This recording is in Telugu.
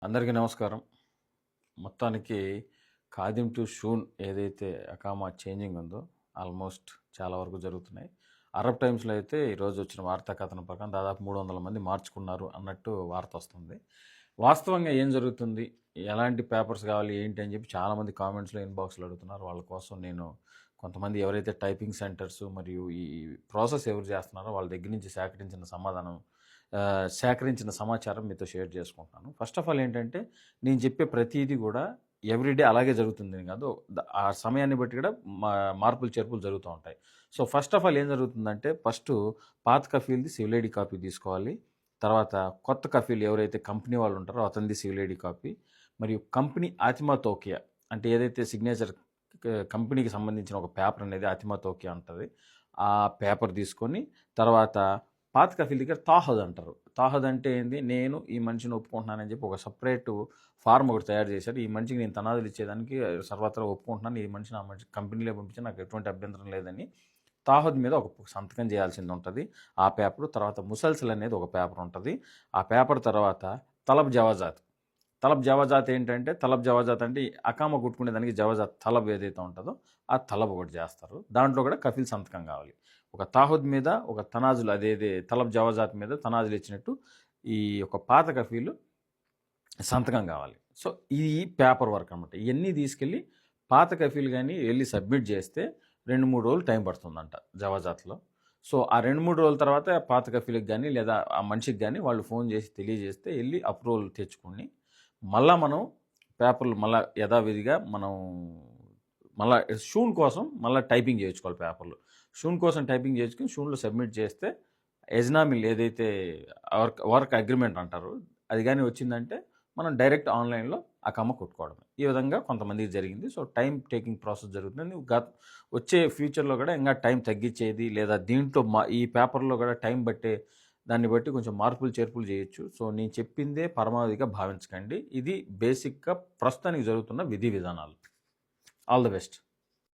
అందరికీ నమస్కారం. మొత్తానికి ఖాదిమ్ టు షూన్ ఏదైతే అకామా చేంజింగ్ ఉందో ఆల్మోస్ట్ చాలా వరకు జరుగుతున్నాయి. అరబ్ టైమ్స్‌లో అయితే ఈరోజు వచ్చిన వార్తా కథనం ప్రకారం దాదాపు 300 మంది మార్చుకున్నారు అన్నట్టు వార్త వస్తుంది. వాస్తవంగా ఏం జరుగుతుంది? ఎలాంటి పేపర్స్ కావాలి ఏంటి అని చెప్పి చాలామంది కామెంట్స్‌లో, ఇన్బాక్స్‌లో అడుగుతున్నారు. వాళ్ళ కోసం నేను కొంతమంది ఎవరైతే టైపింగ్ సెంటర్స్ మరియు ఈ ప్రాసెస్ ఎవరు చేస్తున్నారో వాళ్ళ దగ్గర నుంచి సేకరించిన సమాచారం మీతో షేర్ చేసుకుంటున్నాను. ఫస్ట్ ఆఫ్ ఆల్ ఏంటంటే నేను చెప్పే ప్రతీది కూడా ఎవ్రీడే అలాగే జరుగుతుందని కాదు. ఆ సమయాన్ని బట్టి కూడా మార్పులు చేర్పులు జరుగుతూ ఉంటాయి. సో ఫస్ట్ ఆఫ్ ఆల్ ఏం జరుగుతుందంటే ఫస్ట్ పాత కఫీల్ది సివిల్ ఐడి కాపీ తీసుకోవాలి. తర్వాత కొత్త కఫీల్ ఎవరైతే కంపెనీ వాళ్ళు ఉంటారో అతనిది సివిల్ ఐడి కాపీ, మరియు కంపెనీ ఆతిమా తోకియా అంటే ఏదైతే సిగ్నేచర్ కంపెనీకి సంబంధించిన ఒక పేపర్ అనేది ఆతిమా తోకియా ఉంటుంది. ఆ పేపర్ తీసుకొని తర్వాత పాత కఫీల్ దగ్గర తాహద్ అంటారు. తాహద్ అంటే ఏంది? నేను ఈ మనిషిని ఒప్పుకుంటున్నానని చెప్పి ఒక సపరేట్ ఫార్మ్ ఒకటి తయారు చేశారు. ఈ మనిషికి నేను తనాదులు ఇచ్చేదానికి సర్వత్రా ఒప్పుకుంటున్నాను. ఈ మనిషి నా మనిషి కంపెనీలో పంపించి నాకు ఎటువంటి అభ్యంతరం లేదని తాహద్ మీద ఒక సంతకం చేయాల్సింది ఉంటుంది. ఆ పేపర్ తర్వాత ముసల్సల్ అనేది ఒక పేపర్ ఉంటుంది. ఆ పేపర్ తర్వాత తలబ్ జవాజాత్. తలబ్ జవాజాత్ ఏంటంటే తలబ్ జవాజాత్ అంటే అకామ కుట్టుకునే దానికి జవాజాత్ తలబ్ ఏదైతే ఉంటుందో ఆ తలబ్ ఒకటి చేస్తారు. దాంట్లో కూడా కఫీల్ సంతకం కావాలి. ఒక తాహుద్ మీద ఒక తనాజులు అదేదే తలబ్ జవాజాత్ మీద తనాజులు ఇచ్చినట్టు ఈ ఒక పాత కఫీలు సంతకం కావాలి. సో ఇది పేపర్ వర్క్ అనమాట. ఇవన్నీ తీసుకెళ్ళి పాత కఫీలు కానీ వెళ్ళి సబ్మిట్ చేస్తే 2-3 రోజులు టైం పడుతుందంట జవాజాత్లో. సో ఆ 2-3 రోజుల తర్వాత పాత కఫీలకు కానీ లేదా ఆ మనిషికి కానీ వాళ్ళు ఫోన్ చేసి తెలియజేస్తే వెళ్ళి అప్రూవల్ తెచ్చుకొని మళ్ళా మనం పేపర్లు మళ్ళీ యథావిధిగా మనం మళ్ళీ షూన్ కోసం మళ్ళీ టైపింగ్ చేయించుకోవాలి పేపర్లు. షూన్ కోసం టైపింగ్ చేసుకుని షూన్లో సబ్మిట్ చేస్తే ఎజ్నామిల్ ఏదైతే వర్క్ అగ్రిమెంట్ అంటారు అది కానీ వచ్చిందంటే మనం డైరెక్ట్ ఆన్లైన్లో అకామా కొట్టుకోవడం. ఈ విధంగా కొంతమందికి జరిగింది. సో టైం టేకింగ్ ప్రాసెస్ జరుగుతుంది. వచ్చే ఫ్యూచర్లో కూడా ఇంకా టైం తగ్గించేది లేదా దీంట్లో ఈ పేపర్లో కూడా టైం బట్టే దాన్ని బట్టి కొంచెం మార్పులు చేర్పులు చేయొచ్చు. సో నేను చెప్పిందే పరమావధిగా భావించకండి. ఇది బేసిక్గా ప్రస్తుతానికి జరుగుతున్న విధి విధానాలు. All the best.